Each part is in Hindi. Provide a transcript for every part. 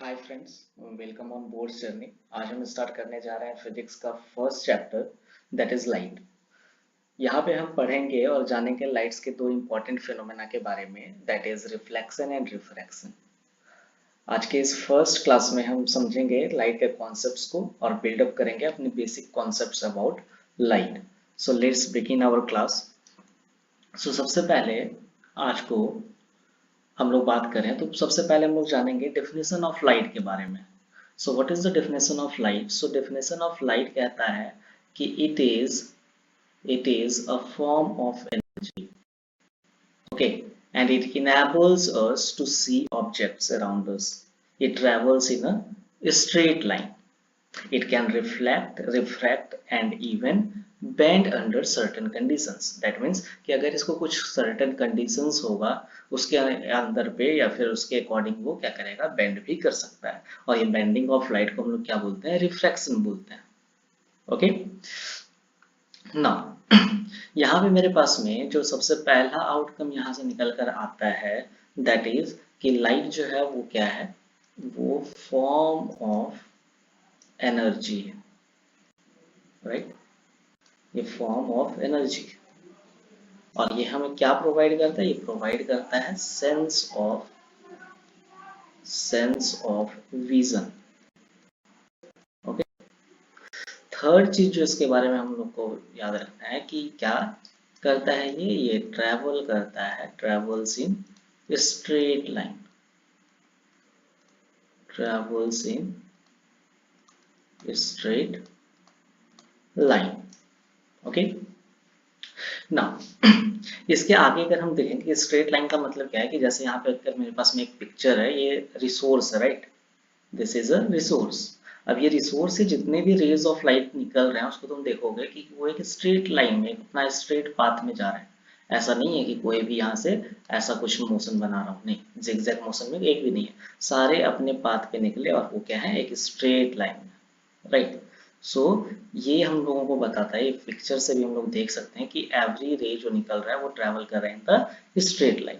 Hi friends, welcome on boards journey. आज हम स्टार्ट करने जा रहे हैं फिजिक्स का first chapter, that is light. यहाँ पे हम पढ़ेंगे और जानेंगे लाइट्स के दो इंपॉर्टेंट फिनोमेना के बारे में, that is reflection and refraction. आज के इस फर्स्ट क्लास में हम समझेंगे लाइट के कॉन्सेप्ट्स को और बिल्डअप करेंगे अपने basic concepts about light. So let's begin our class. So सबसे पहले आज को हम लोग बात करें तो सबसे पहले हम लोग जानेंगे डेफिनेशन ऑफ लाइट के बारे में। So what is the definition of light? So definition of light कहता है कि it is a form of energy, okay, and it enables us to see objects around us. It travels in a straight line. It can refract and even bend under certain conditions. That means कि अगर इसको कुछ certain conditions होगा उसके अंदर पे या फिर उसके अकॉर्डिंग वो क्या करेगा, बेंड भी कर सकता है। और ये बेंडिंग ऑफ लाइट को हम लोग क्या बोलते हैं? रिफ्रैक्शन बोलते हैं। ओके, ना यहाँ पे मेरे पास में जो सबसे पहला आउटकम यहाँ से निकल कर आता है, दैट इज कि लाइट जो है वो क्या है, वो फॉर्म ऑफ एनर्जी है, राइट? ये फॉर्म ऑफ एनर्जी। और ये हमें क्या प्रोवाइड करता है? ये प्रोवाइड करता है sense of vision. Okay, third चीज जो इसके बारे में हम लोग को याद रखना है कि क्या करता है, ये ट्रेवल करता है, travels in straight line, travels in straight line. Okay, ना इसके आगे अगर हम देखें कि स्ट्रेट लाइन का मतलब क्या है, कि जैसे यहाँ पे अगर मेरे पास में एक पिक्चर है, ये रिसोर्स है, right? This is a resource. अब ये रिसोर्स से जितने भी रेज ऑफ लाइट निकल रहे हैं उसको तुम देखोगे कि वो एक स्ट्रेट लाइन में अपना स्ट्रेट पाथ में जा रहे हैं। ऐसा नहीं है कि कोई भी यहाँ से ऐसा कुछ मोशन बना रहा हूँ, नहीं, जिगजैग मोशन में एक भी नहीं है, सारे अपने पाथ पे निकले और वो क्या है, एक स्ट्रेट लाइन में, राइट? सो ये हम लोगों को बताता है, पिक्चर से भी हम लोग देख सकते हैं कि एवरी रे जो निकल रहा है वो ट्रेवल कर रहे हैं द स्ट्रेट लाइन।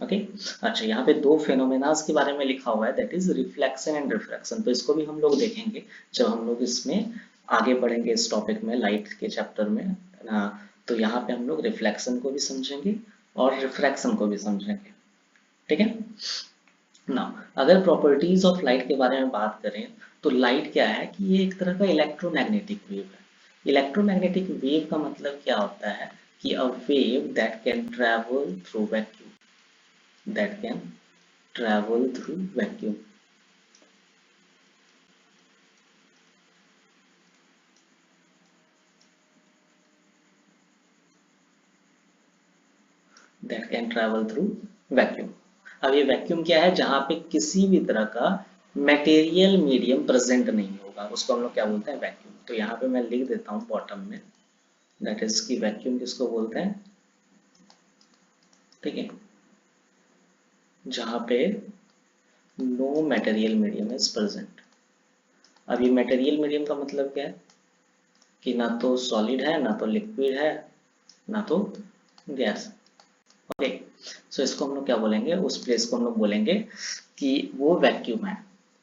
ओके, अच्छा, यहाँ पे दो फेनोमेनास के बारे में लिखा हुआ है, that is reflection and refraction. तो इसको भी हम लोग देखेंगे जब हम लोग इसमें आगे बढ़ेंगे इस टॉपिक में, लाइट के चैप्टर में। तो यहाँ पे हम लोग रिफ्लेक्शन को भी समझेंगे और रिफ्रैक्शन को भी समझेंगे, ठीक है ना? अगर प्रॉपर्टीज ऑफ लाइट के बारे में बात करें तो लाइट क्या है कि ये एक तरह का इलेक्ट्रोमैग्नेटिक वेव है। इलेक्ट्रोमैग्नेटिक वेव का मतलब क्या होता है कि a wave that can travel through vacuum, that can travel through vacuum. That can travel through vacuum. अब ये वैक्यूम क्या है? जहां पे किसी भी तरह का मटेरियल मीडियम प्रेजेंट नहीं होगा, उसको हम लोग क्या बोलते हैं? वैक्यूम। तो यहाँ पे मैं लिख देता हूँ बॉटम में, दैट इज की वैक्यूम किसको बोलते हैं, ठीक है? जहां पे no material medium is present. अब ये मटेरियल मीडियम का मतलब क्या है कि ना तो सॉलिड है, ना तो लिक्विड है, ना तो गैस। ओके, सो इसको हम लोग क्या बोलेंगे, उस प्लेस को हम लोग बोलेंगे कि वो वैक्यूम है,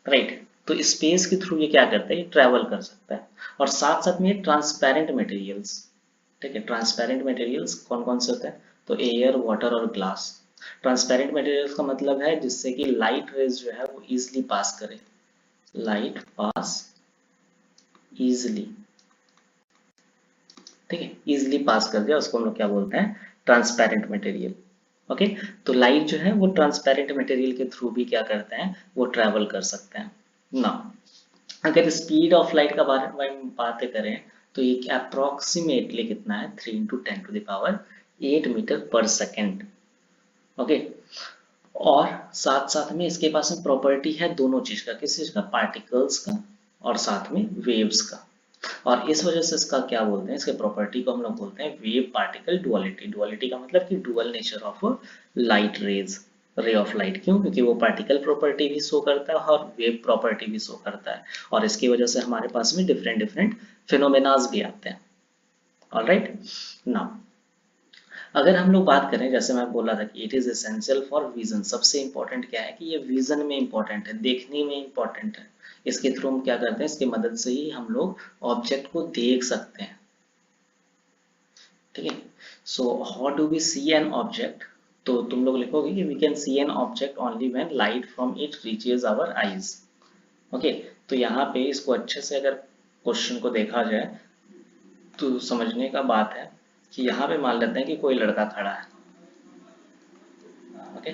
राइट? तो स्पेस के थ्रू ये क्या करता है, ये ट्रैवल कर सकता है। और साथ साथ में ट्रांसपेरेंट मटेरियल्स, ठीक है? ट्रांसपेरेंट मटेरियल्स कौन कौन से होते हैं? तो एयर, वाटर और ग्लास। ट्रांसपेरेंट मटेरियल्स का मतलब है जिससे कि लाइट रेज जो है वो इजिली पास करे, लाइट पास इजिली, ठीक है? इजिली पास कर दिया, उसको हम लोग क्या बोलते हैं? Transparent material. ओके, तो लाइट जो है वो ट्रांसपेरेंट मटेरियल के थ्रू भी क्या करते हैं, वो ट्रेवल कर सकते हैं ना। अगर स्पीड ऑफ लाइट का बारे में बात करें तो ये अप्रोक्सीमेटली कितना है, 3 इंटू 10⁸ मीटर पर सेकेंड। ओके, और साथ साथ में इसके पास में प्रॉपर्टी है दोनों चीज का, किस चीज का? पार्टिकल्स का और साथ में वेव्स का। और इस वजह से इसका क्या बोलते हैं, इसके प्रॉपर्टी को हम लोग बोलते हैं वेव पार्टिकल डुअलिटी। डुअलिटी का मतलब कि dual nature of light rays, ray of light. क्यों? क्योंकि वो पार्टिकल प्रॉपर्टी भी शो करता है और वेव प्रॉपर्टी भी शो करता है, और इसकी वजह से हमारे पास में डिफरेंट डिफरेंट फिनोमेनास भी आते हैं। ऑलराइट, नाउ अगर हम लोग बात करें, जैसे मैं बोला था कि it is essential for vision, सबसे इंपॉर्टेंट क्या है कि ये विजन में इंपॉर्टेंट है, देखने में इंपॉर्टेंट है। इसके थ्रू हम क्या करते हैं, इसकी मदद से ही हम लोग ऑब्जेक्ट को देख सकते हैं। ठीक है, so how do we see an object, तो तुम लोग लिखोगे कि we can see an object only when light from it reaches our eyes. Okay, तो यहाँ पे इसको अच्छे से अगर क्वेश्चन को देखा जाए तो समझने का बात है कि यहाँ पे मान लेते हैं कि कोई लड़का खड़ा है। ओके,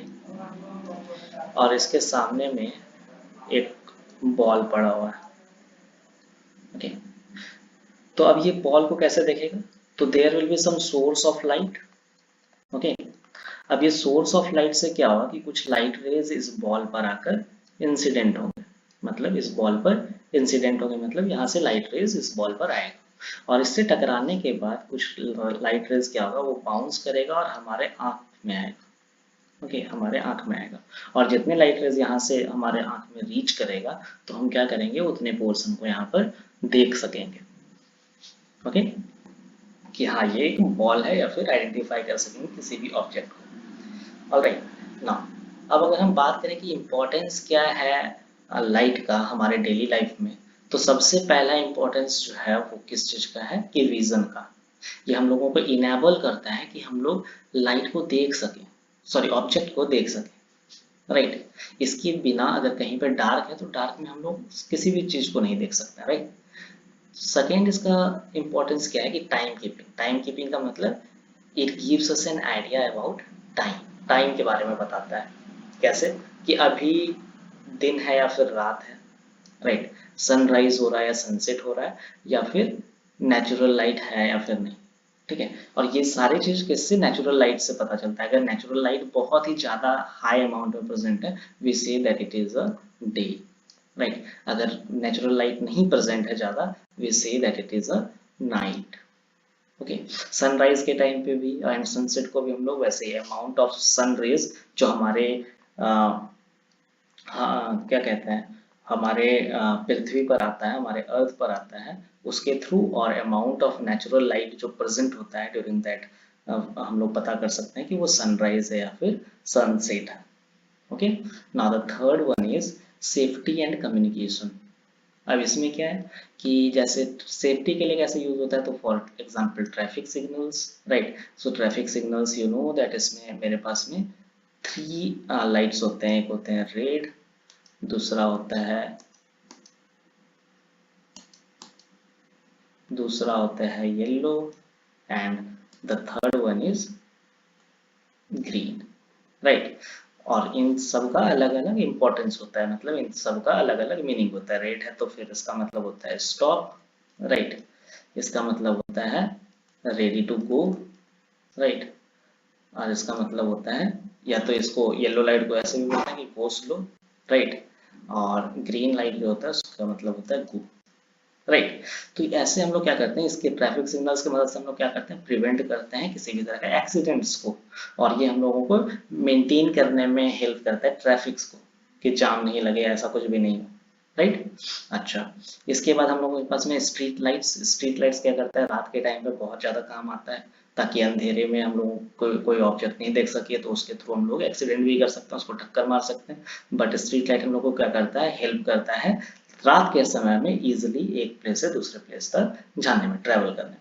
और इसके सामने में एक बॉल पड़ा हुआ है। ओके, तो अब ये बॉल को कैसे देखेगा, तो there will be some source of light. Okay, अब ये सोर्स ऑफ लाइट से क्या होगा कि कुछ लाइट रेज इस बॉल पर आकर इंसिडेंट होंगे, मतलब इस बॉल पर इंसिडेंट होंगे, मतलब यहाँ से लाइट रेज इस बॉल पर आएगा और इससे टकराने के बाद कुछ लाइट रेज क्या होगा, वो बाउंस करेगा और हमारे आंख में आएगा। ओके, हमारे आंख में आएगा और जितने लाइट रेज यहाँ से हमारे आंख में रीच करेगा तो हम क्या करेंगे, उतने पोर्शन को यहाँ पर देख सकेंगे। ओके, कि हाँ ये एक बॉल है या फिर आइडेंटिफाई कर सकेंगे किसी भी ऑब्जेक्ट को। ऑलराइट, नाउ अब अगर हम बात करें कि इम्पोर्टेंस क्या है लाइट का हमारे डेली लाइफ में, तो सबसे पहला इम्पोर्टेंस जो है वो किस चीज का है, कि विजन का। ये हम लोगों को इनेबल करता है कि हम लोग लाइट को देख सकें, सॉरी ऑब्जेक्ट को देख सकें। राइट, इसके बिना अगर कहीं पर डार्क है तो डार्क में हम लोग किसी भी चीज को नहीं देख सकते। राइट, सेकेंड इसका इम्पोर्टेंस क्या है कि टाइम कीपिंग। टाइम कीपिंग का मतलब it gives us an idea about time, time के बारे में बताता है। कैसे, कि अभी दिन है या फिर रात है। राइट, सनराइज हो रहा है या सनसेट हो रहा है, या फिर नेचुरल लाइट है या फिर नहीं। ठीक है, और ये सारी चीज किससे, नेचुरल लाइट से पता चलता है। अगर नेचुरल लाइट बहुत ही ज्यादा हाई अमाउंट में प्रेजेंट है, we say that it is a day. Right, अगर नेचुरल लाइट नहीं प्रेजेंट है ज्यादा, we say that it is a night. Okay, sunrise के टाइम पे भी एंड सनसेट को भी हम लोग वैसे ही अमाउंट ऑफ सन रेज जो हमारे हाँ क्या कहते हैं, हमारे पृथ्वी पर आता है, हमारे अर्थ पर आता है, उसके थ्रू और अमाउंट ऑफ नेचुरल लाइट जो प्रेजेंट होता है ड्यूरिंग दैट, हम लोग पता कर सकते हैं कि वो सनराइज है या फिर सनसेट है। Okay, now the third one is safety and communication. अब इसमें क्या है कि जैसे सेफ्टी के लिए कैसे यूज होता है, तो for example traffic signals. Right, so traffic signals you know that इसमें मेरे पास में थ्री लाइट्स होते हैं, एक होते हैं रेड, दूसरा होता है yellow, and the third one is green. Right, और इन सब का अलग अलग इंपॉर्टेंस होता है, मतलब इन सब का अलग अलग मीनिंग होता है। रेड है तो फिर इसका मतलब होता है स्टॉप। राइट, इसका मतलब होता है रेडी टू गो। राइट, और इसका मतलब होता है, या तो इसको येलो लाइट को ऐसे भी बोलते हैं कि गो स्लो। राइट, और ग्रीन लाइट जो होता है उसका मतलब होता है गो। राइट, तो ऐसे हम लोग क्या करते हैं, इसके ट्रैफिक सिग्नल्स की मदद से हम लोग क्या करते हैं, प्रिवेंट करते हैं किसी भी तरह के एक्सीडेंट्स को, और ये हम लोगों को मेंटेन करने में हेल्प करता है ट्रैफिक्स को, कि जाम नहीं लगे, ऐसा कुछ भी नहीं हो। राइट, अच्छा, इसके बाद हम लोगों के पास में स्ट्रीट लाइट्स। स्ट्रीट लाइट्स क्या करता है, रात के टाइम पे बहुत ज्यादा काम आता है, ताकि अंधेरे में हम लोग कोई ऑब्जेक्ट नहीं देख सके, तो उसके थ्रू हम लोग एक्सीडेंट भी कर सकते हैं, उसको टक्कर मार सकते हैं। बट स्ट्रीट लाइट हम लोग को क्या करता है, हेल्प करता है रात के समय में इजिली एक प्लेस से दूसरे प्लेस तक जाने में, ट्रेवल करने में।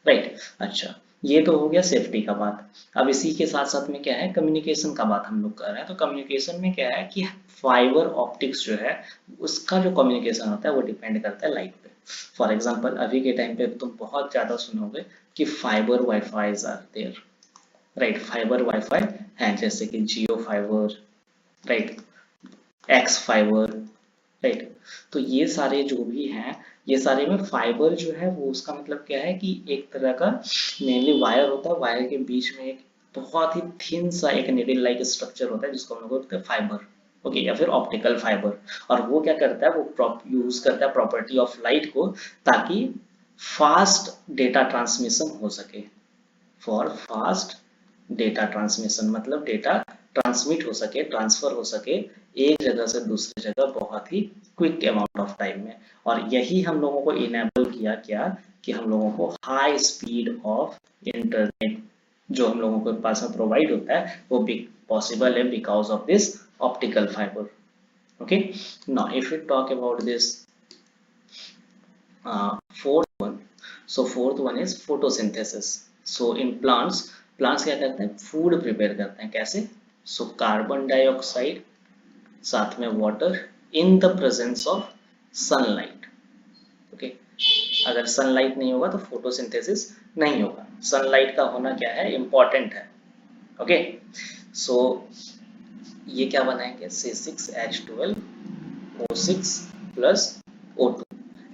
राइट, अच्छा, ये तो हो गया सेफ्टी का बात। अब इसी के साथ साथ में क्या है, कम्युनिकेशन का बात हम लोग कर रहे हैं। तो कम्युनिकेशन में क्या है कि फाइबर ऑप्टिक्स जो है उसका जो कम्युनिकेशन होता है वो डिपेंड करता है लाइट पे। फॉर एग्जाम्पल अभी के टाइम पे तुम बहुत ज्यादा सुनोगे कि fibre wifi are there. Right, fibre wifi है, जैसे कि Jio fibre, right, X fibre. Right, तो ये सारे जो भी हैं, ये सारे में फाइबर जो है वो उसका मतलब क्या है कि एक तरह का मेनली वायर होता है, वायर के बीच में एक बहुत ही थिन सा एक निडल लाइक स्ट्रक्चर होता है जिसको हम लोग बोलते हैं फाइबर। ओके, या फिर ऑप्टिकल फाइबर। और वो क्या करता है, वो यूज करता है प्रॉपर्टी ऑफ लाइट को, ताकि फास्ट डेटा ट्रांसमिशन हो सके। फॉर फास्ट डेटा ट्रांसमिशन, मतलब डेटा ट्रांसमिट हो सके, ट्रांसफर हो सके एक जगह से दूसरी जगह बहुत ही क्विक अमाउंट ऑफ टाइम में। और यही हम लोगों को इनेबल किया क्या, कि हम लोगों को हाई स्पीड ऑफ इंटरनेट जो हम लोगों के पास में प्रोवाइड होता है वो पॉसिबल है because of this optical fibre. Okay, now if we talk about this fourth one, so fourth one is photosynthesis. So in plants क्या करते हैं, फूड प्रिपेयर करते हैं. कैसे? सो कार्बन डाइऑक्साइड साथ में water in the presence of sunlight. Okay, अगर सनलाइट नहीं होगा तो फोटोसिंथेसिस नहीं होगा. सनलाइट का होना क्या है, इंपॉर्टेंट है. ओके, सो ये क्या बनाएंगे, C6H12O6 plus O2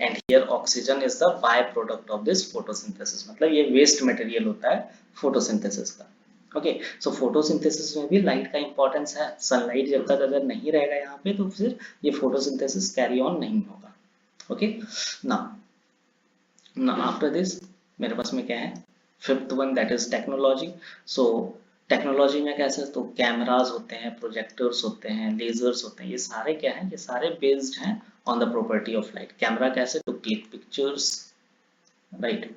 and here oxygen is the byproduct of this photosynthesis. मतलब ये वेस्ट मटेरियल होता है फोटोसिंथेसिस का. ओके, सो फोटोसिंथेसिस में भी लाइट का इंपॉर्टेंस है. सनलाइट जब तक अगर नहीं रहेगा यहाँ पे तो फिर ये फोटोसिंथेसिस कैरी ऑन नहीं होगा. ओके, ना आफ्टर दिस मेरे पास में क्या है, fifth one, that is technology. So technology में कैसे, तो कैमराज होते हैं, प्रोजेक्टर्स होते हैं, लेजर्स होते हैं. ये सारे क्या हैं, ये सारे बेस्ड हैं on the property of light. Camera कैसे, to click pictures, right.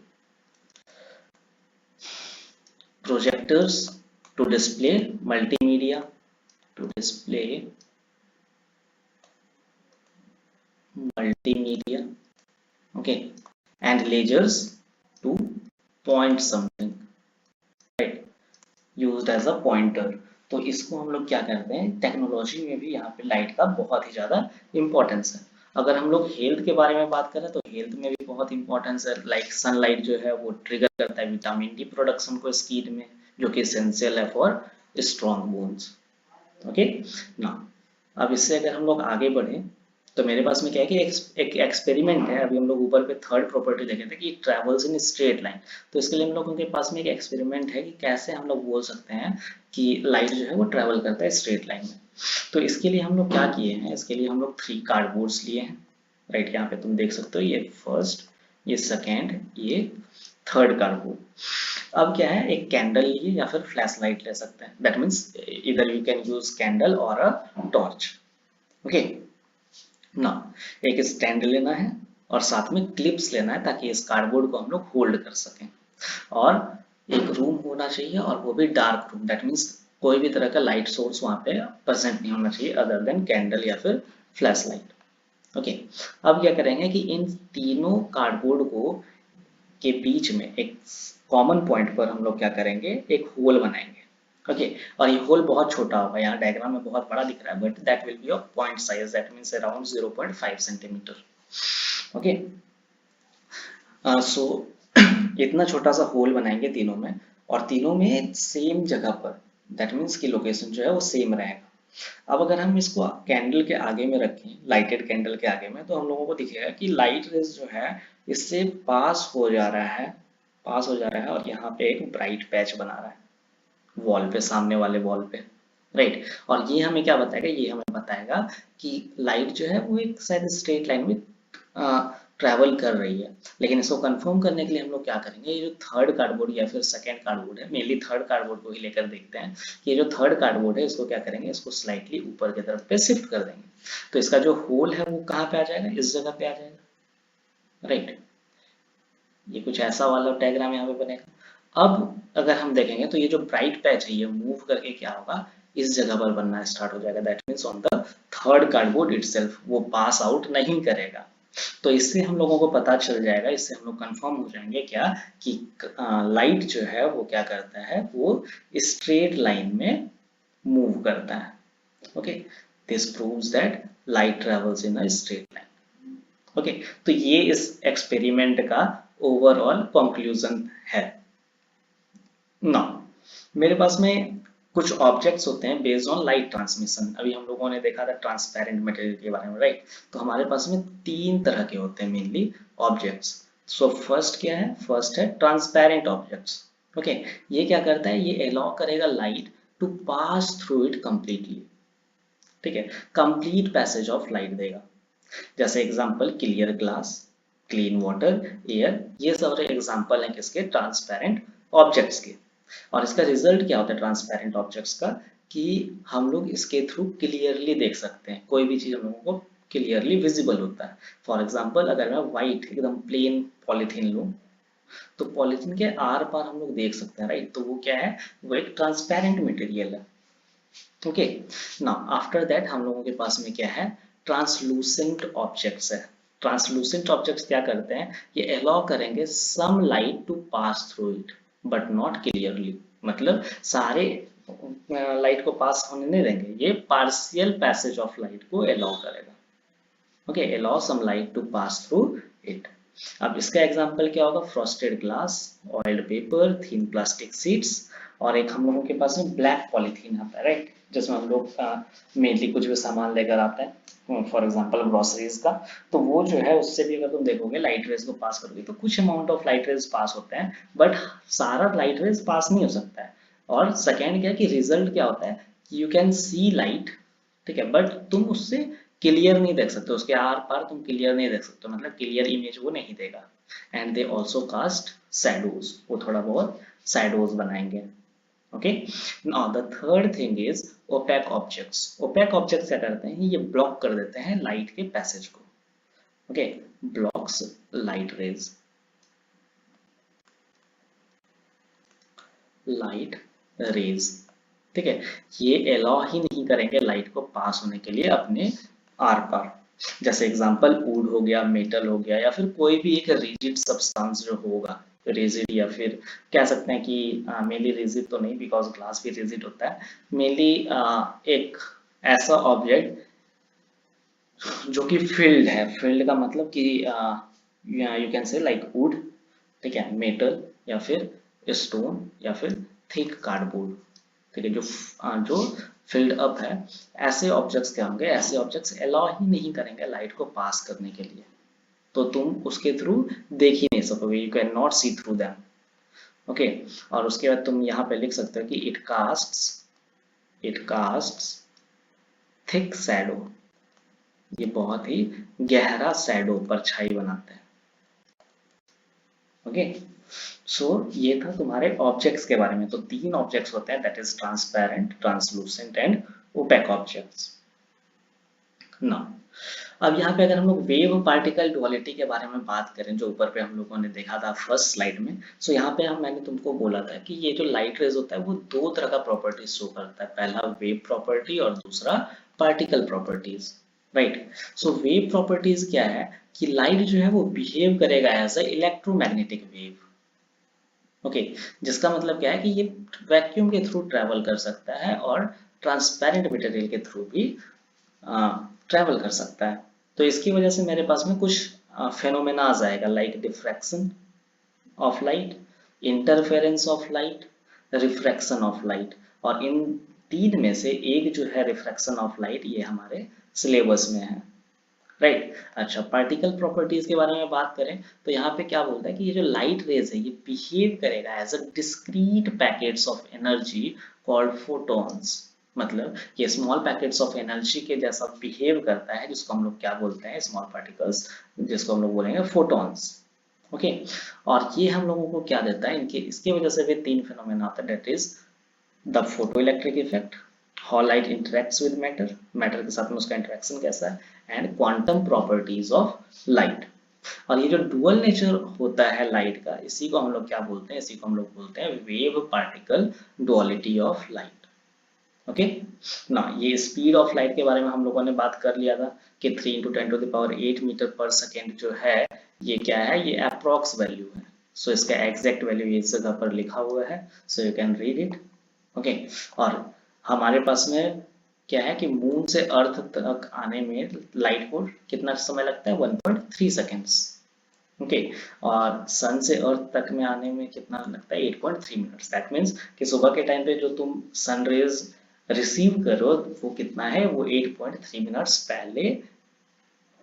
Projectors to display multimedia, to display multimedia. Okay, and lasers to point something, right, used as a pointer. तो इसको हम लोग क्या करते हैं, टेक्नोलॉजी में भी यहाँ पे लाइट का बहुत ही ज़्यादा इम्पोर्टेंस है. अगर हम लोग हेल्थ के बारे में बात करें तो हेल्थ में भी बहुत इंपॉर्टेंस है. लाइक सनलाइट जो है वो ट्रिगर करता है विटामिन डी प्रोडक्शन को स्किन में, जो कि एसेंशियल है फॉर स्ट्रॉन्ग बोन्स. ओके, ना अब इससे अगर हम लोग आगे बढ़े तो मेरे पास में क्या है कि एक एक्सपेरिमेंट है. अभी हम लोग ऊपर पे थर्ड प्रॉपर्टी देखे थे कि ट्रेवल्स इन स्ट्रेट लाइन. तो इसके लिए हम लोगों के पास में एक एक्सपेरिमेंट है कि कैसे हम लोग बोल सकते हैं कि लाइट जो है वो ट्रेवल करता है स्ट्रेट लाइन में. तो इसके लिए हम लोग क्या किए हैं, इसके लिए हम लोग 3 कार्डबोर्ड्स लिए हैं. राइट, यहाँ पे तुम देख सकते हो, ये फर्स्ट, ये सेकेंड, ये थर्ड कार्डबोर्ड. अब क्या है, एक कैंडल लिए या फिर फ्लैश लाइट ले सकते हैं. दैट मीन्स इधर यू कैन यूज कैंडल और अ टॉर्च. ओके, ना एक स्टैंड लेना है और साथ में क्लिप्स लेना है ताकि इस कार्डबोर्ड को हम लोग होल्ड कर सकें. और एक रूम होना चाहिए और वो भी डार्क रूम. दैट मीन्स कोई भी तरह का लाइट सोर्स वहां पे प्रेजेंट नहीं होना चाहिए अदर देन कैंडल या फिर फ्लैश लाइट. ओके, अब क्या करेंगे कि इन तीनों कार्डबोर्ड को के बीच में एक कॉमन पॉइंट पर हम लोग क्या करेंगे, एक होल बनाएंगे. ओके, और ये होल बहुत छोटा होगा. यहाँ डायग्राम में बहुत बड़ा दिख रहा है but that will be of point size, that means around 0.5 centimetre. Okay, so इतना छोटा सा होल बनाएंगे तीनों में, और तीनों में सेम जगह पर, दैट मीन्स की लोकेशन जो है वो सेम रहेगा. अब अगर हम इसको कैंडल के आगे में रखें, लाइटेड कैंडल के आगे में, तो हम लोगों को दिखेगा कि लाइट रेज जो है इससे पास हो जा रहा है और यहाँ पे एक ब्राइट पैच बना रहा है वॉल पे, सामने वाले वॉल पे. राइट, और ये हमें क्या बताएगा, ये हमें बताएगा कि लाइट जो है वो एक शायद स्ट्रेट लाइन में ट्रैवल कर रही है. लेकिन इसको कंफर्म करने के लिए हम लोग क्या करेंगे, ये जो थर्ड कार्डबोर्ड या फिर सेकंड कार्डबोर्ड है, मेनली थर्ड कार्डबोर्ड को ही लेकर देखते हैं कि ये जो थर्ड कार्डबोर्ड है इसको क्या करेंगे, इसको स्लाइटली ऊपर की तरफ पे शिफ्ट कर देंगे. तो इसका जो होल है वो कहाँ पे आ जाएगा, इस जगह पे आ जाएगा. राइट, ये कुछ ऐसा वाला डायग्राम यहाँ पे बनेगा. अब अगर हम देखेंगे तो ये जो ब्राइट पैच है ये मूव करके क्या होगा, इस जगह पर बनना स्टार्ट हो जाएगा. That means on the third cardboard itself, वो पास आउट नहीं करेगा. तो इससे हम लोगों को पता चल जाएगा, इससे हम लोग कंफर्म हो जाएंगे क्या कि लाइट जो है वो क्या करता है, वो स्ट्रेट लाइन में मूव करता है. Okay, this proves that light travels in a straight line. Okay, तो ये इस एक्सपेरिमेंट का ओवरऑल कंक्लूजन है. नाउ मेरे पास में कुछ ऑब्जेक्ट्स होते हैं बेस्ड ऑन लाइट ट्रांसमिशन. अभी हम लोगों ने देखा था ट्रांसपेरेंट मटेरियल के बारे में, राइट. तो हमारे पास में 3 तरह के होते हैं मेनली ऑब्जेक्ट्स. सो फर्स्ट क्या है, फर्स्ट है ट्रांसपेरेंट ऑब्जेक्ट्स. ओके, ये क्या करता है, ये अलाउ करेगा light to pass through it completely. ठीक है, कंप्लीट पैसेज ऑफ लाइट देगा. जैसे example clear glass, clean water, air, ये सब एग्जांपल हैं किसके, ट्रांसपेरेंट ऑब्जेक्ट्स के. और इसका रिजल्ट क्या होता है ट्रांसपेरेंट ऑब्जेक्ट्स का, कि हम लोग इसके थ्रू क्लियरली देख सकते हैं, कोई भी चीज हम लोगों को क्लियरली विजिबल होता है. फॉर एग्जांपल अगर मैं व्हाइट एकदम प्लेन पॉलिथीन लूं तो पॉलीथीन के आर पार हम लोग देख सकते हैं, राइट। तो वो क्या है, वो एक ट्रांसपेरेंट मटेरियल है। ओके, नाउ आफ्टर दैट हम लोगों के पास में क्या है, ट्रांसलूसेंट ऑब्जेक्ट्स है। ट्रांसलूसेंट ऑब्जेक्ट्स क्या करते हैं, ये अलाउ करेंगे some light to pass through it but not clearly. मतलब सारे लाइट को पास होने नहीं देंगे, ये पार्शियल पैसेज ऑफ लाइट को अलाउ करेगा। Okay, allow some light to pass through it. अब इसका एग्जांपल क्या होगा, frosted glass, oiled paper, thin plastic sheets, और एक हम लोगों के पास में ब्लैक पॉलीथीन आता है, राइट, जिसमें हम लोग मेनली कुछ भी सामान लेकर आते हैं, फॉर एग्जांपल ग्रोसरीज का। तो वो जो है उससे भी अगर तुम देखोगे लाइट रेज को पास करोगे तो कुछ अमाउंट ऑफ लाइट रेज पास होते हैं, बट सारा लाइट रेज पास नहीं हो सकता है। और सेकेंड क्या है कि रिजल्ट क्या होता है, यू कैन सी लाइट, ठीक है, बट तुम उससे क्लियर नहीं देख सकते, उसके आर पार तुम क्लियर नहीं देख सकते, मतलब क्लियर इमेज वो नहीं देगा। And they also cast shadows, वो थोड़ा बहुत शैडोज बनाएंगे। Okay, now the third thing is opaque objects. Opaque objects क्या करते हैं, ये ब्लॉक कर देते हैं लाइट के पैसेज को। Okay, blocks light rays, light rays, ठीक है, ये अलाउ ही नहीं करेंगे लाइट को पास होने के लिए अपने आर पार। जैसे एग्जांपल वुड हो गया, मेटल हो गया, या फिर कोई भी एक रिजिड सब्सटेंस जो होगा, रिजिड, या फिर कह सकते हैं कि मेनली रिजिड तो नहीं, बिकॉज ग्लास भी रिजिड होता है। मेनली एक ऐसा ऑब्जेक्ट जो कि फिल्ड है, फिल्ड का मतलब कि you can say like would, ठीक है, मेटल, या फिर स्टोन, या फिर थिक कार्डबोर्ड, ठीक है, जो फिल्ड अप है, ऐसे ऑब्जेक्ट्स क्या होंगे, ऐसे ऑब्जेक्ट्स अलाउ ही नहीं करेंगे लाइट को पास करने के लिए, तो तुम उसके थ्रू देख ही नहीं सकोगे, you can not see through them. Okay, और उसके बाद तुम यहाँ पे लिख सकते हो कि इट कास्ट्स थिक शैडो, ये बहुत ही गहरा शैडो, परछाई बनाते हैं। ओके, सो ये था तुम्हारे ऑब्जेक्ट्स के बारे में। तो तीन ऑब्जेक्ट्स होते हैं, that is transparent, translucent and opaque objects. ना, अब यहाँ पे अगर हम लोग वेव पार्टिकल डुअलिटी के बारे में बात करें, जो ऊपर पे हम लोगों ने देखा था फर्स्ट स्लाइड में, सो यहाँ पे मैंने तुमको बोला था कि ये जो लाइट रेज होता है वो दो तरह का प्रॉपर्टीज शो करता है, पहला वेव प्रॉपर्टी और दूसरा particle properties, right. So wave properties क्या है कि लाइट जो है वो बिहेव करेगा as a electromagnetic wave. Okay, जिसका मतलब क्या है कि ये वैक्यूम के थ्रू ट्रेवल कर सकता है और ट्रांसपेरेंट मटेरियल के थ्रू भी ट्रेवल कर सकता है। तो इसकी वजह से मेरे पास में कुछ फेनोमेनाज आएगा, like diffraction of light, interference of light, refraction of light. और इन तीन में से एक जो है रिफ्रैक्शन ऑफ लाइट, ये हमारे सिलेबस में है, राइट। अच्छा, पार्टिकल प्रॉपर्टीज के बारे में बात करें तो यहाँ पे क्या बोलता है कि ये जो लाइट रेज है ये बिहेव करेगा as a discrete packets of energy called photons. मतलब ये स्मॉल पैकेट्स ऑफ एनर्जी के जैसा बिहेव करता है, जिसको हम लोग क्या बोलते हैं, स्मॉल पार्टिकल्स, जिसको हम लोग बोलेंगे फोटॉन्स। ओके, और ये हम लोगों को क्या देता है, इनके इसकी वजह से भी तीन फिनोमेना आता है, that is the photoelectric effect, how light interacts with matter, matter के साथ में उसका इंटरेक्शन कैसा है, and quantum properties of light. और ये जो डुअल नेचर होता है लाइट का, इसी को हम लोग क्या बोलते हैं, इसी को हम लोग बोलते हैं wave particle duality of light. Okay, ना ये स्पीड ऑफ लाइट के बारे में हम लोगों ने बात कर लिया था कि 3 × 10⁸ मीटर पर सेकेंड जो है ये क्या है, ये अप्रॉक्स वैल्यू है। सो इसका एग्जैक्ट वैल्यू इस जगह पर लिखा हुआ है, so you can read it. Okay, और हमारे पास में क्या है कि मून से अर्थ तक आने में लाइट को कितना समय लगता है, 1.3 सेकेंड्स। ओके, और सन से अर्थ तक में आने में कितना लगता है, 8.3 मिनट्स। दैट मीन्स कि सुबह के टाइम पे जो तुम सन रेज रिसीव करो वो कितना है, वो 8.3 मिनट्स पहले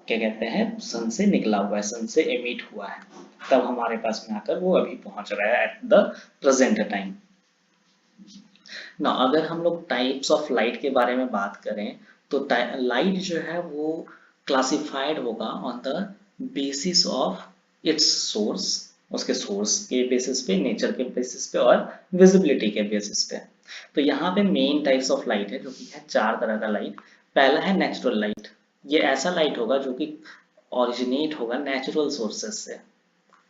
क्या कहते हैं सन से निकला हुआ है, सन से एमिट हुआ है, तब हमारे पास में आकर वो अभी पहुंच रहा है एट द प्रेजेंट टाइम ना। अगर हम लोग टाइप्स ऑफ लाइट के बारे में बात करें तो लाइट जो है वो क्लासिफाइड होगा on the basis of its source, उसके सोर्स के बेसिस पे, नेचर के बेसिस पे और विजिबिलिटी के बेसिस पे। तो यहाँ पे मेन टाइप्स ऑफ लाइट है जो कि है चार तरह का लाइट। पहला है नेचुरल लाइट, ये ऐसा लाइट होगा जो कि ओरिजिनेट होगा नेचुरल सोर्सेस से,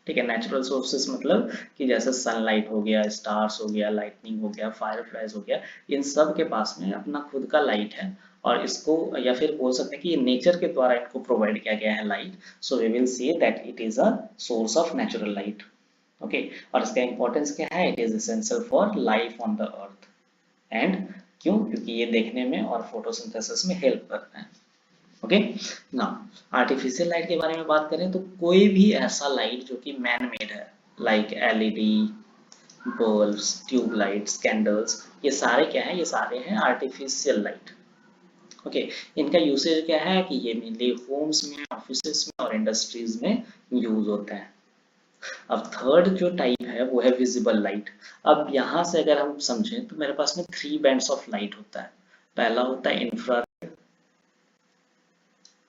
ठीक है। नेचुरल सोर्सेस मतलब कि जैसे सनलाइट हो गया, स्टार्स हो गया, लाइटनिंग हो गया, फायरफ्लाइज हो गया, इन सब के पास में अपना खुद का लाइट है, और इसको या फिर बोल सकते हैं कि नेचर के द्वारा इनको प्रोवाइड किया गया है light. So we will say that it is a source of natural light. Okay, और इसका इंपॉर्टेंस क्या है? It is essential for life on the earth. And क्यों? क्योंकि ये देखने में और फोटोसिंथेसिस में हेल्प करता है। ओके, ना आर्टिफिशियल लाइट के बारे में बात करें तो कोई भी ऐसा लाइट जो कि मैन मेड है, like LED bulbs, tube lights, candles, ये सारे क्या है? ये सारे हैं आर्टिफिशियल लाइट। ओके, इनका यूसेज क्या है कि ये मेनली होम्स में, ऑफिसेस में और इंडस्ट्रीज में यूज होता है। अब थर्ड जो टाइप है वो है विजिबल लाइट। अब यहाँ से अगर हम समझें तो मेरे पास में 3 बैंड्स ऑफ लाइट होता है। पहला होता है इंफ्रा,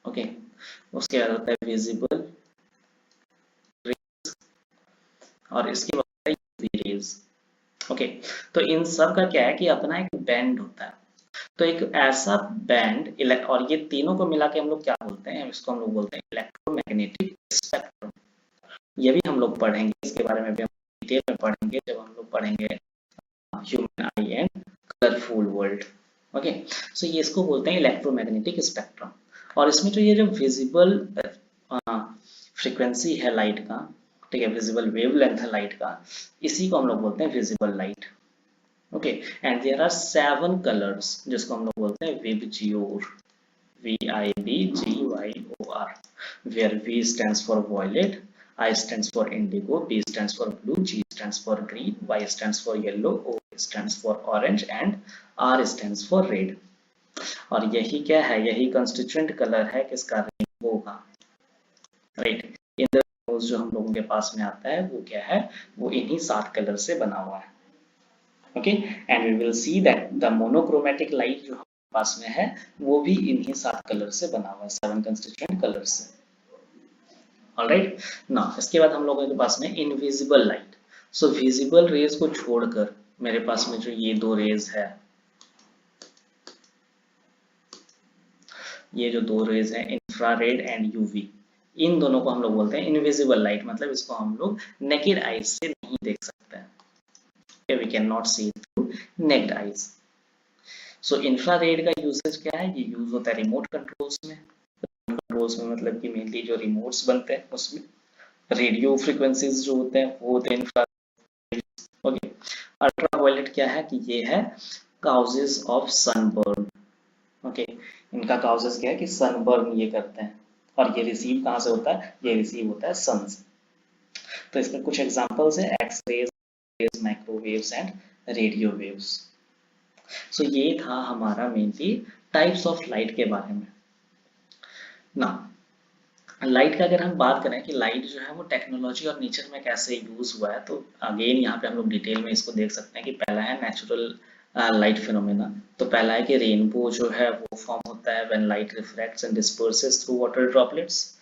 ओके, उसके बाद होता है विजिबल, और इसके बाद यूवी रेज। ओके, तो इन सब का क्या है कि अपना एक बैंड होता है। तो एक ऐसा बैंड, और ये तीनों को मिला के हम लोग क्या बोलते हैं? इसको हम लोग बोलते हैं इलेक्ट्रोमैग्नेटिक स्पेक्ट्रम। ये भी हम लोग पढ़ेंगे, इसके बारे में भी हम डिटेल में पढ़ेंगे जब हम लोग पढ़ेंगे human eye and colourful world. Okay, so ये इसको बोलते हैं इलेक्ट्रोमैग्नेटिक स्पेक्ट्रम। और इसमें जो विजिबल फ्रीक्वेंसी है लाइट का, ठीक है, विजिबल वेवलेंथ है लाइट का, इसी को हम लोग बोलते हैं visible light. Okay, and there are 7 colours जिसको हम लोग बोलते हैं VIBGYOR, VIBGYOR, where V stands for violet, I stands for indigo, B stands for blue, G stands for green, Y stands for yellow, O stands for orange and R stands for red। और यही क्या है? यही कंस्टिट्यूएंट कलर है किसका? रेनबो का, राइट। इंद्रधनुष जो हम लोगों के पास में आता है वो क्या है? वो इन्हीं 7 कलर से बना हुआ है। Okay, and we will see that the monochromatic light जो हमारे पास में है वो भी इन्हीं 7 कलर से बना हुआ है, 7 कंस्टिट्यूएंट कलर से। ऑलराइट, ना इसके बाद हम लोगों के पास में इनविजिबल लाइट। सो विजिबल रेज को छोड़कर मेरे पास में जो ये 2 रेज है, ये जो 2 रेज है इंफ्रारेड एंड यूवी, इन दोनों को हम लोग बोलते हैं इनविजिबल लाइट। मतलब इसको हम लोग नेकेड आईज से नहीं देख सकते हैं, we can not see through naked eyes. So infrared का यूसेज क्या है? ये यूज होता है रिमोट कंट्रोल्स में। कंट्रोल्स में मतलब कि मेनली जो रिमोट्स बनते हैं उसमें रेडियो फ्रीक्वेंसीज जो होते हैं वो होते हैं इंफ्रारेड। ओके, अल्ट्रावायलेट क्या है कि ये है काउजेस ऑफ सनबर्न। ओके, इनका काउजेस क्या है कि सनबर्न ये करते हैं, और ये रिसीव कहाँ से होता है? ये रिसीव होता है सन से। तो इसमें कुछ एग्जांपल्स है X rays, microwaves and radio waves. So ये था हमारा मेनली टाइप्स ऑफ लाइट के बारे में। ना लाइट का अगर हम बात करें कि लाइट जो है वो टेक्नोलॉजी और नेचर में कैसे यूज हुआ है, तो अगेन यहाँ पे हम लोग डिटेल में इसको देख सकते हैं कि पहला है नेचुरल लाइट फिनोमेना। तो पहला है कि रेनबो जो है वो फॉर्म होता है when light refracts and डिस्पर्सेस through water droplets.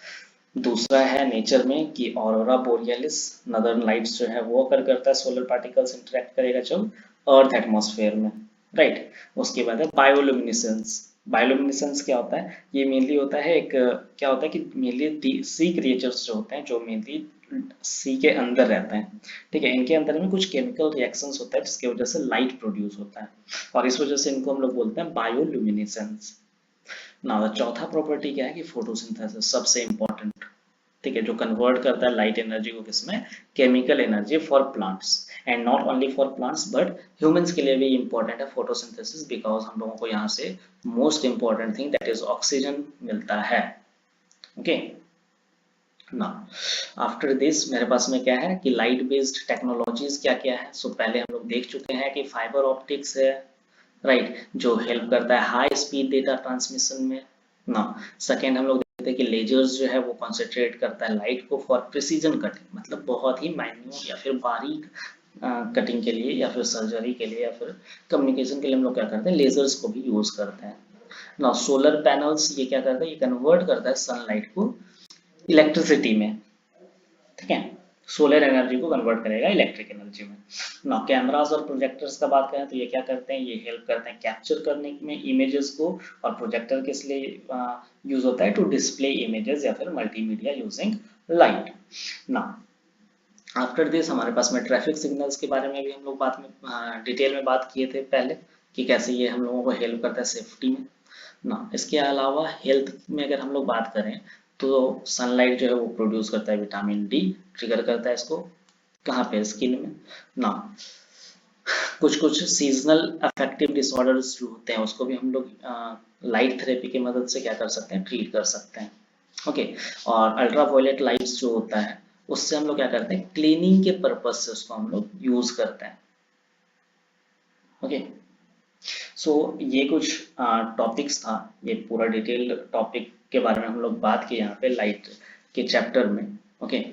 दूसरा है नेचर में कि ऑरोरा बोरियलिस, नदर्न लाइट्स जो है वो अकर करता है, सोलर पार्टिकल्स इंटरेक्ट करेगा जब अर्थ एटमॉस्फेयर में, राइट। उसके बाद है बायोलुमिनेसेंस। बायोलुमिनेसेंस क्या होता है? ये मेनली होता है एक क्या होता है कि मेनली सी क्रिएचर्स जो होते हैं, जो मेनली सी के अंदर रहते हैं, ठीक है, इनके अंदर में कुछ केमिकल रिएक्शंस होता है जिसकी वजह से लाइट प्रोड्यूस होता है, और इस वजह से इनको हम लोग बोलते हैं बायोलुमिनेसेंस। ना चौथा प्रॉपर्टी क्या है कि फोटोसिंथेसिस, सबसे इंपॉर्टेंट, ठीक है, जो कन्वर्ट करता है लाइट एनर्जी को किसमें? Chemical energy for plants. And not only for plants but humans के लिए भी इंपॉर्टेंट है फोटोसिंथेसिस, बिकॉज हम लोगों को यहाँ से most important thing that is oxygen मिलता है। ओके, ना आफ्टर दिस मेरे पास में क्या है कि लाइट बेस्ड टेक्नोलॉजीज क्या क्या है। सो पहले हम लोग देख चुके हैं कि फाइबर ऑप्टिक्स है, राइट, जो हेल्प करता है हाई स्पीड डेटा ट्रांसमिशन में। ना सेकेंड हम लोग देखते हैं कि लेजर्स जो है वो कॉन्सेंट्रेट करता है लाइट को फॉर प्रिसीजन कटिंग, मतलब बहुत ही माइन्यूट या फिर बारीक कटिंग के लिए, या फिर सर्जरी के लिए, या फिर कम्युनिकेशन के लिए हम लोग क्या करते हैं? लेजर्स को भी यूज करते हैं। ना सोलर पैनल्स ये क्या करता है? ये कन्वर्ट करता है सनलाइट को इलेक्ट्रिसिटी में, ठीक है, सोलर एनर्जी को कन्वर्ट करेगा इलेक्ट्रिक एनर्जी में। ना कैमरास और प्रोजेक्टर्स का बात करें तो ये क्या करते हैं? ये हेल्प करते हैं कैप्चर करने में इमेजेस को, और प्रोजेक्टर किस लिए यूज होता है? टू डिस्प्ले इमेजेस या फिर मल्टीमीडिया यूजिंग लाइट। ना आफ्टर दिस हमारे पास में ट्रैफिक सिग्नल्स के बारे में भी हम लोग बात में डिटेल में बात किए थे पहले, कि कैसे ये हम लोगों को हेल्प करता है सेफ्टी में ना। इसके अलावा हेल्थ में अगर हम लोग बात करें तो सनलाइट जो है वो प्रोड्यूस करता है विटामिन डी, ट्रिगर करता है इसको कहाँ पे, स्किन में ना। कुछ कुछ सीजनल अफेक्टिव डिसऑर्डर्स जो होते हैं उसको भी हम लोग लाइट थेरेपी की मदद से क्या कर सकते हैं, ट्रीट कर सकते हैं। ओके। और अल्ट्रावायलेट लाइट्स जो होता है उससे हम लोग क्या करते हैं, क्लीनिंग के पर्पज से उसको हम लोग यूज करते हैं। ओके। सो ये कुछ टॉपिक्स था, ये पूरा डिटेल्ड टॉपिक के बारे में हम लोग बात की यहाँ पे लाइट के चैप्टर में। ओके।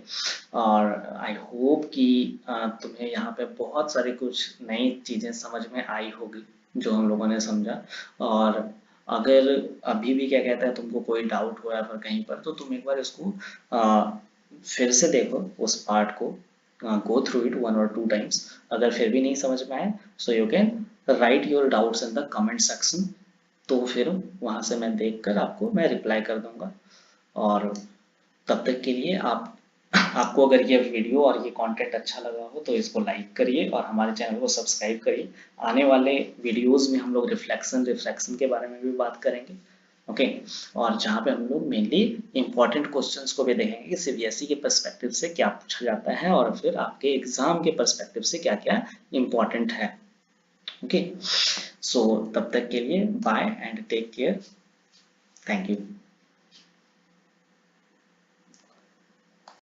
और आई होप कि तुम्हें यहाँ पे बहुत सारी कुछ नई चीज़ें समझ में आई होगी जो हम लोगों ने समझा। और अगर अभी भी क्या कहता है तुमको कोई डाउट हो या फिर कहीं पर, तो तुम एक बार इसको फिर से देखो उस पार्ट को, go through it 1 or 2 times। अगर फिर भी नहीं समझ में आए, so you can write your doubts in the comment section. तो फिर वहां से मैं देख कर आपको मैं रिप्लाई कर दूंगा। और तब तक के लिए आपको अगर ये वीडियो और ये कंटेंट अच्छा लगा हो तो इसको लाइक करिए और हमारे चैनल को सब्सक्राइब करिए। आने वाले वीडियोस में हम लोग रिफ्लेक्शन के बारे में भी बात करेंगे। ओके। और जहाँ पे हम लोग मेनली इंपॉर्टेंट क्वेश्चंस को भी देखेंगे कि सीबीएसई के पर्सपेक्टिव से क्या पूछा जाता है और फिर आपके एग्जाम के पर्सपेक्टिव से क्या क्या इंपॉर्टेंट है। ओके। सो तब तक के लिए bye and take care. Thank you.